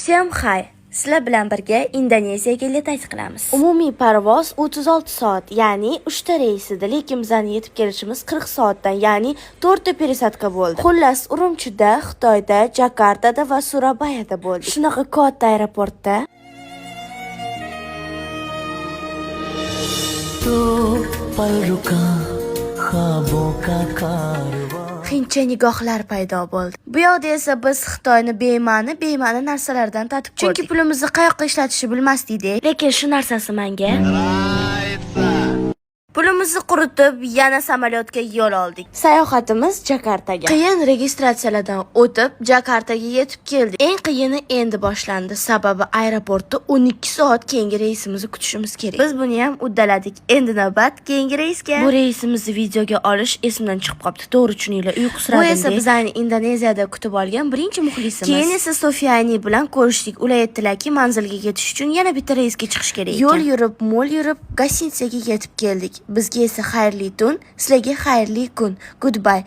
Всем hi! Sizlar bilan birga Indoneziyaga letayt qilamiz. Umumiy parvoz 36 soat, ya'ni 3 ta reys edi, lekin bizning yetib kelishimiz 40 soatdan, ya'ni 4 ta пересадка bo'ldi. Xullas, Urumchida, Xitoyda, Jakartada va Surabayada bo'ldik. Shunaqa katta aeroportda qincha nigohlar paydo bo'ldi. Bu yoqda esa biz Xitoyni bema'ni narsalardan tatib ko'rdik. Chunki pulimizni qayoqqa ishlatishni bilmasdik, lekin shu narsasi menga pulimizni quritib, yana samolyotga yo'l oldik. Sayohatimiz Jakartaga. Qiyin registratsiyalardan o'tib, Jakartaga yetib keldik. Eng qiyini endi boshlandi, sababi aeroportda 12 soat keyingi reysimizni kutishimiz kerak. Biz buni ham uddaladik. Endi navbat keyingi reysga. Bu reysimizni videoga olish esimdan chiqib qolibdi. To'g'ri tushuninglar, uyqu siradim. Bu esa bizani Indoneziyada kutib olgan birinchi muxlisimiz. Keyin esa Sofiyani bilan ko'rishdik. Ular aytdilarki, manzilga yetish uchun yana bitta reysga chiqish kerak ekan. Yo'l yurib, mo'l yurib, gostinitsaga yetib keldik. Bizga esa xayrli tun, sizlarga xayrli kun. Goodbye.